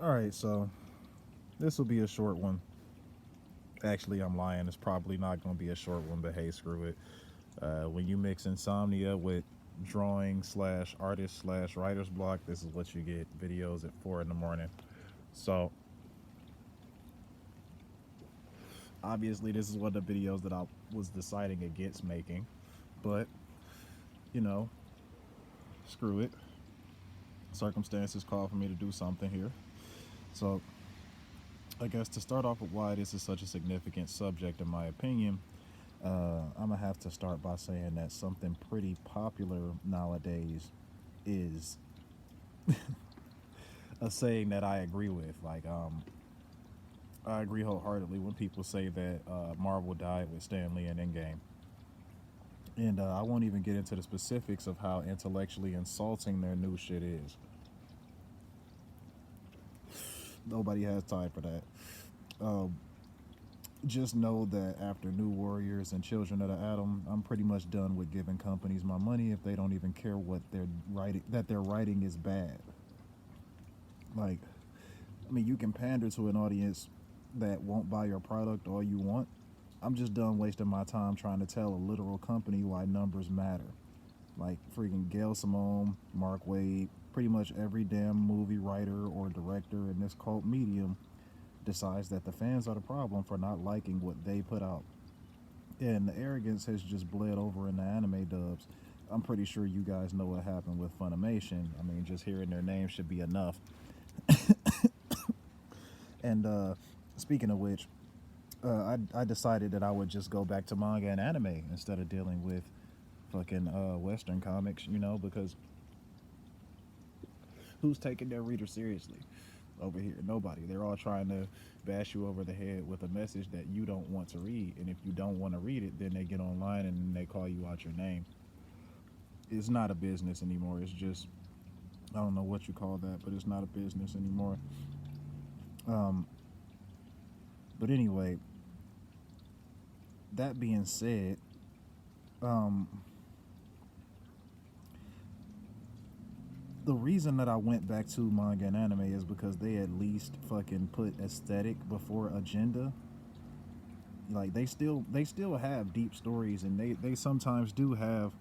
Alright, so this will be a short one. Actually, I'm lying. It's probably not going to be a short one, but hey, screw it. When you mix insomnia with drawing slash artist slash writer's block, this is what you get: videos at 4 in the morning. So, obviously, this is one of the videos that I was deciding against making, but you know, screw it. Circumstances call for me to do something here. So, I guess to start off with why this is such a significant subject, in my opinion, I'm gonna have to start by saying that something pretty popular nowadays is a saying that I agree with. I agree wholeheartedly when people say that Marvel died with Stan Lee and Endgame. And I won't even get into the specifics of how intellectually insulting their new shit is. Nobody has time for that. Um, just know that after New Warriors and Children of the Atom, I'm pretty much done with giving companies my money if they don't even care what they're writing, that their writing is bad. Like, I mean, you can pander to an audience that won't buy your product all you want. I'm just done wasting my time trying to tell a literal company why numbers matter. Like freaking Gail Simone, Mark Wade, pretty much every damn movie writer or director in this cult medium decides that the fans are the problem for not liking what they put out. And the arrogance has just bled over in the anime dubs. I'm pretty sure you guys know what happened with Funimation. I mean, just hearing their name should be enough. And speaking of which, I decided that I would just go back to manga and anime instead of dealing with fucking Western comics, because who's taking their reader seriously over here? Nobody. They're all trying to bash you over the head with a message that you don't want to read. And if you don't want to read it, then they get online and they call you out your name. It's not a business anymore. It's just, I don't know what you call that, but it's not a business anymore. Um, but anyway, that being said, um, the reason that I went back to manga and anime is because they at least fucking put aesthetic before agenda. Like they still have deep stories, and they sometimes do have,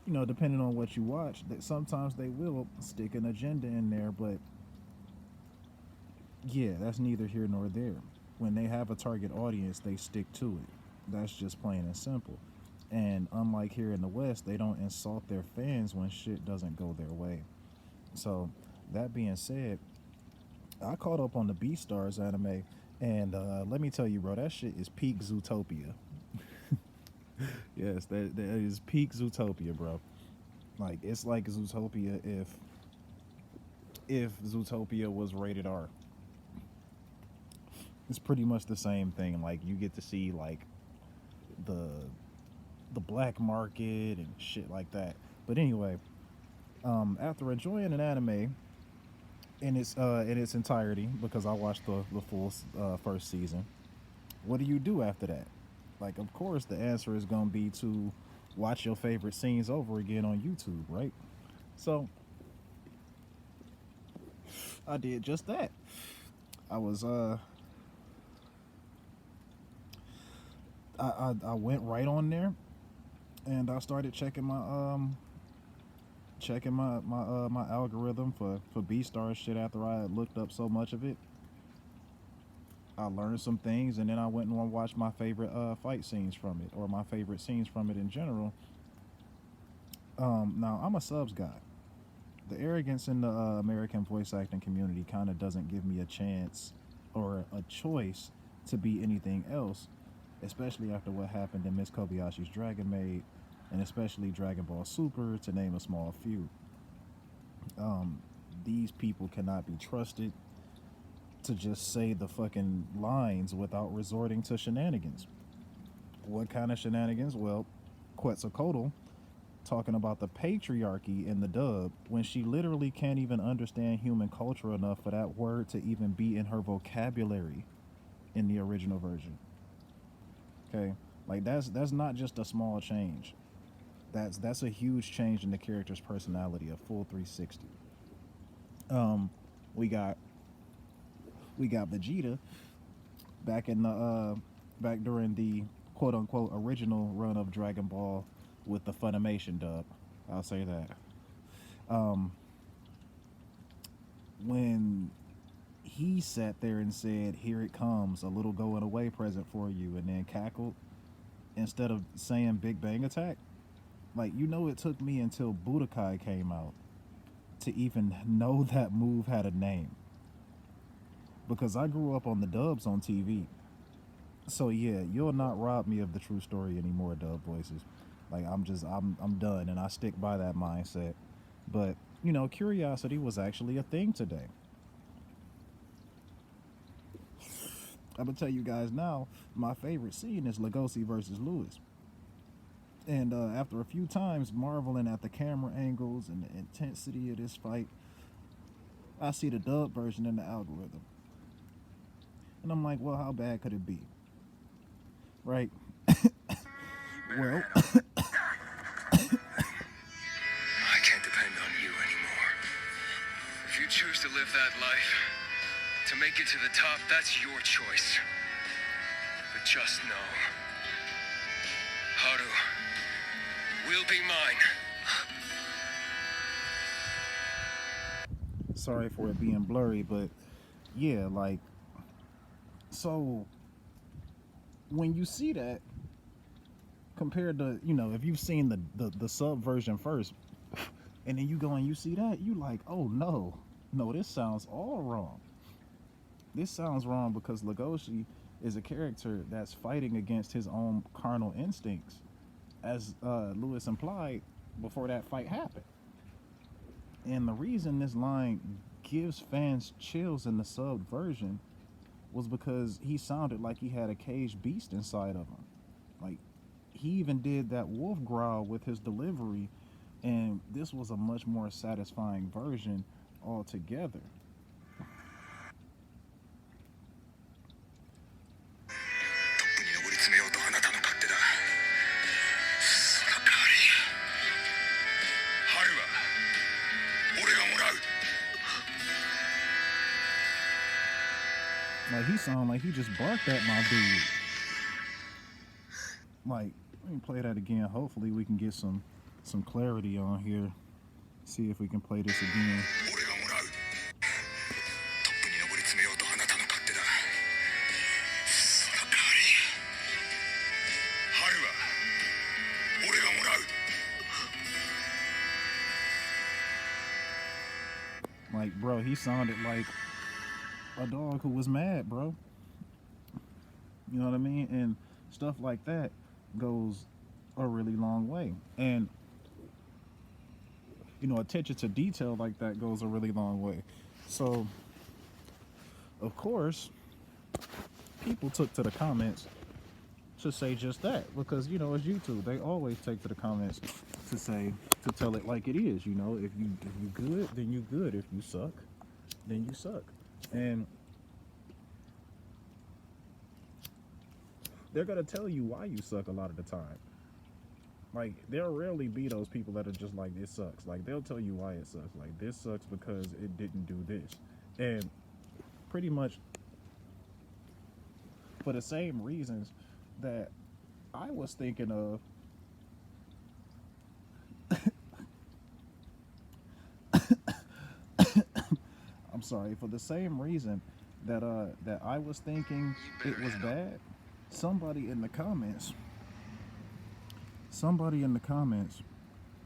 depending on what you watch, that sometimes they will stick an agenda in there, but yeah, that's neither here nor there. When they have a target audience, they stick to it. That's just plain and simple. And unlike here in the West, they don't insult their fans when shit doesn't go their way. So, that being said, I caught up on the Beastars anime, and let me tell you, bro, that shit is peak Zootopia. Yes, that is peak Zootopia, bro. Like it's like Zootopia if Zootopia was rated R. It's pretty much the same thing. Like you get to see like the the black market and shit like that. But anyway, after enjoying an anime in its entirety, because I watched the full first season, what do you do after that? Like, of course, the answer is gonna be to watch your favorite scenes over again on YouTube, right? So I did just that. I was I went right on there and I started checking my algorithm for Beastars shit after I had looked up so much of it. I learned some things, and then I went and watched my favorite fight scenes from it, or my favorite scenes from it in general. Now I'm a subs guy. The arrogance in the American voice acting community kind of doesn't give me a chance or a choice to be anything else, especially after what happened in Miss Kobayashi's Dragon Maid, and especially Dragon Ball Super, to name a small few. Um, these people cannot be trusted to just say the fucking lines without resorting to shenanigans. What kind of shenanigans? Well, Quetzalcoatl talking about the patriarchy in the dub when she literally can't even understand human culture enough for that word to even be in her vocabulary in the original version. Okay? Like that's not just a small change. That's a huge change in the character's personality, a full 360. Um we got We got Vegeta back in the back during the quote unquote original run of Dragon Ball with the Funimation dub. I'll say that. Um, when he sat there and said, "Here it comes, a little going away present for you," and then cackled instead of saying "Big Bang Attack." Like, it took me until Budokai came out to even know that move had a name, because I grew up on the dubs on TV. So yeah, you'll not rob me of the true story anymore, dub voices. Like, I'm done, and I stick by that mindset. But curiosity was actually a thing today. I'm gonna tell you guys now. My favorite scene is Legosi versus Lewis. And after a few times marveling at the camera angles and the intensity of this fight, I see the dub version in the algorithm. And I'm like, well, how bad could it be? Right? Well, I can't depend on you anymore. If you choose to live that life, to make it to the top, that's your choice. But just know, Haru will be mine. sorry for it being blurry, but yeah, like, so when you see that, compared to, if you've seen the sub version first, and then you go and you see that, you like, oh no, this sounds all wrong. This sounds wrong because Legoshi is a character that's fighting against his own carnal instincts, as Lewis implied before that fight happened. And the reason this line gives fans chills in the sub version was because he sounded like he had a caged beast inside of him. Like, he even did that wolf growl with his delivery, and this was a much more satisfying version altogether. Like, he sounded like he just barked at my dude. Like, let me play that again. Hopefully we can get some clarity on here. See if we can play this again. Like, bro, he sounded like a dog who was mad, bro. You know what I mean? And stuff like that goes a really long way. And attention to detail like that goes a really long way. So, of course, people took to the comments to say just that, because it's YouTube. They always take to the comments to tell it like it is. If you good, then you good. If you suck, then you suck. And they're gonna tell you why you suck a lot of the time. Like, there'll rarely be those people that are just like, this sucks. Like, they'll tell you why it sucks. Like, this sucks because it didn't do this. And pretty much for the same reasons that I was thinking of. I'm sorry, for the same reason that I was thinking it was bad. Somebody in the comments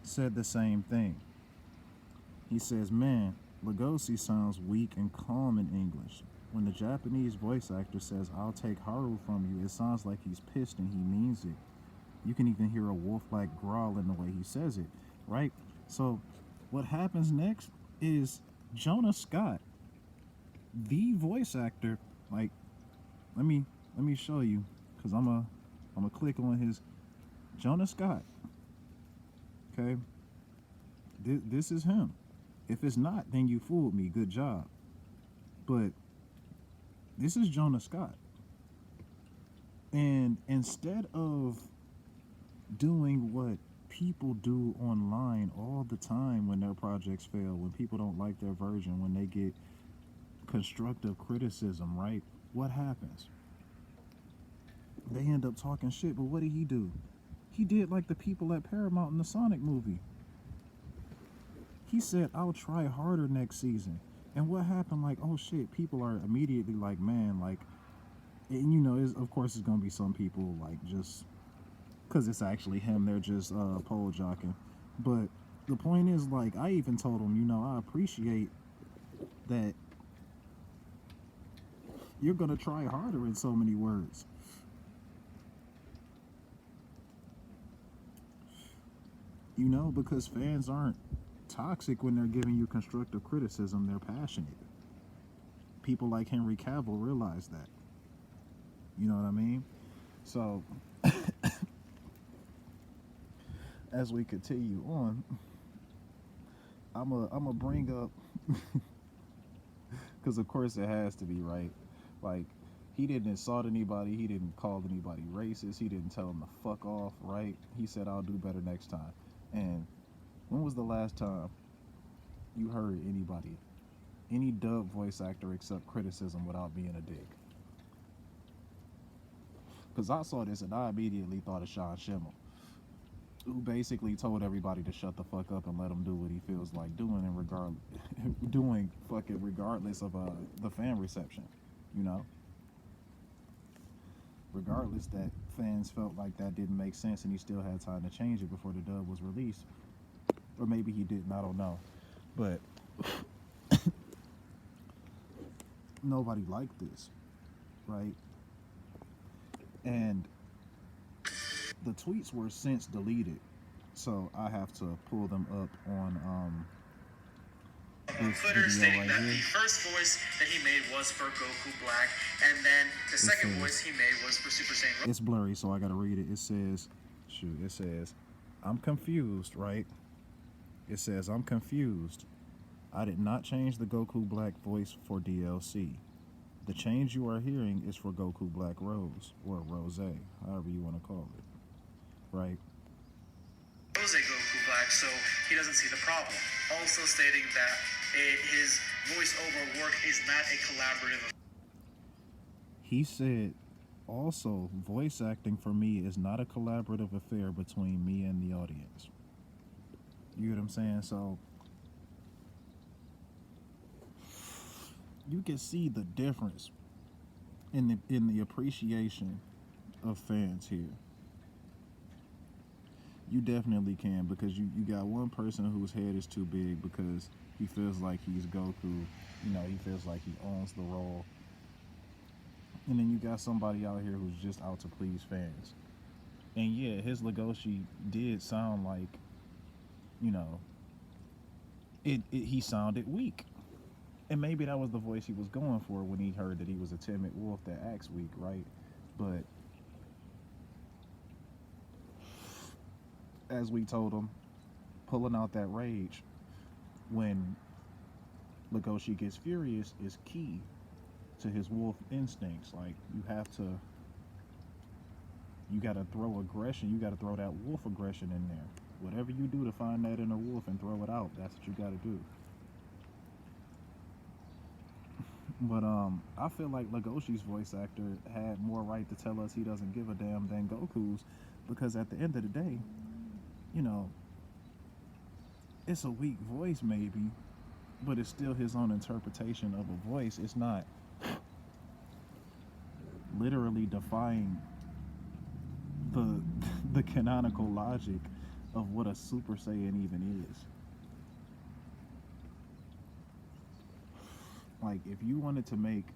said the same thing. He says, man, Legosi sounds weak and calm in English. When the Japanese voice actor says, I'll take Haru from you, it sounds like he's pissed and he means it. You can even hear a wolf-like growl in the way he says it, right? So what happens next is Jonah Scott, the voice actor, like, let me show you, because I'm gonna click on his Jonah Scott. Okay, this is him. If it's not, then you fooled me. Good job. But this is Jonah Scott. And instead of doing what people do online all the time when their projects fail, when people don't like their version, when they get constructive criticism, right? What happens? They end up talking shit, but what did he do? He did like the people at Paramount in the Sonic movie. He said, I'll try harder next season. And what happened? Like, oh shit, people are immediately like, man, like, and you know, of course, it's gonna be some people like just because it's actually him, they're just pole jocking. But the point is, like, I even told him, you know, I appreciate that you're gonna try harder in so many words. You know, because fans aren't toxic when they're giving you constructive criticism, they're passionate. People like Henry Cavill realize that. You know what I mean? So, as we continue on, I'm a bring up, because of course it has to be, right? Like, he didn't insult anybody, he didn't call anybody racist, he didn't tell them to fuck off, right? He said, I'll do better next time. And when was the last time you heard anybody, any dub voice actor, accept criticism without being a dick? Because I saw this and I immediately thought of Schemmel, who basically told everybody to shut the fuck up and let him do what he feels like doing, and doing fucking regardless of the fan reception, you know. Regardless that fans felt like that didn't make sense, and he still had time to change it before the dub was released, or maybe he didn't. I don't know, but nobody liked this, right? And the tweets were since deleted, so I have to pull them up on this Twitter, video stating right that here. the first voice that he made was for Goku Black, and then the second voice he made was for Super Saiyan. It's blurry, so I gotta read it. It says, I'm confused, right? It says, I'm confused. I did not change the Goku Black voice for DLC. The change you are hearing is for Goku Black Rose, or Rose, however you want to call it, right? Rose Goku Black, so he doesn't see the problem. Also stating that his voiceover work is not a collaborative. He said, also, voice acting for me is not a collaborative affair between me and the audience. You get what I'm saying? So, you can see the difference in the appreciation of fans here. You definitely can, because you got one person whose head is too big because he feels like he's Goku. You know, he feels like he owns the role. And then you got somebody out here who's just out to please fans. And yeah, his Legosi did sound like, you know, he sounded weak. And maybe that was the voice he was going for when he heard that he was a timid wolf that acts weak, right? But as we told him, pulling out that rage when Legosi gets furious is key to his wolf instincts. Like, you gotta throw aggression, you gotta throw that wolf aggression in there. Whatever you do to find that inner wolf and throw it out, that's what you gotta do. But I feel like Legosi's voice actor had more right to tell us he doesn't give a damn than Goku's, because at the end of the day, you know, it's a weak voice maybe, but it's still his own interpretation of a voice. It's not literally defying the canonical logic of what a Super Saiyan even is. Like, if you wanted to make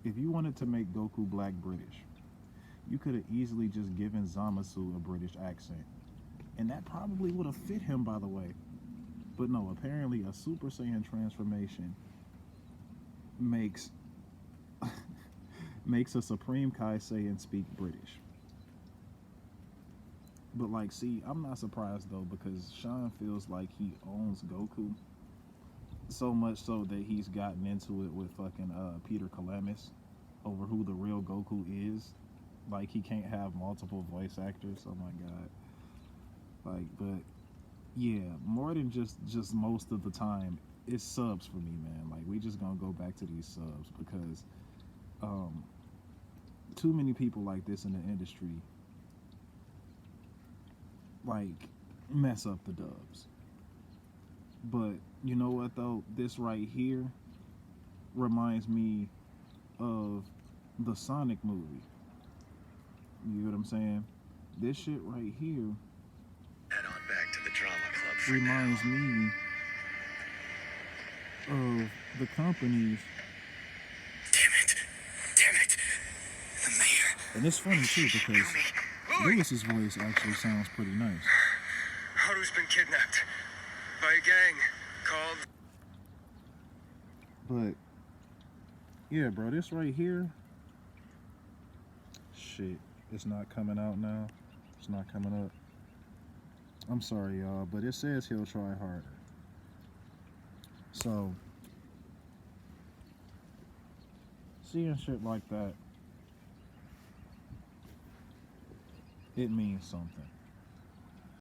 Goku Black British, you could have easily just given Zamasu a British accent, and that probably would have fit him, by the way. But no, apparently a Super Saiyan transformation makes a Supreme Kai Saiyan speak British. But like, see, I'm not surprised though, because Sean feels like he owns Goku so much so that he's gotten into it with fucking Peter Kalamis over who the real Goku is. Like, he can't have multiple voice actors. Oh my god. Like, but yeah, more than just most of the time, it's subs for me, man. Like, we just gonna go back to these subs because um, too many people like this in the industry, like, mess up the dubs. But you know what though? This right here reminds me of the Sonic movie. You know what I'm saying? This shit right here Head on back to the drama club for reminds now. me of the companies. Damn it. The mayor. And it's funny too because Louis! Lewis's voice actually sounds pretty nice. Haru's been kidnapped by a gang called... But yeah, bro, this right here, shit, it's not coming out now. It's not coming up. I'm sorry, y'all, but it says he'll try harder. So seeing shit like that, it means something.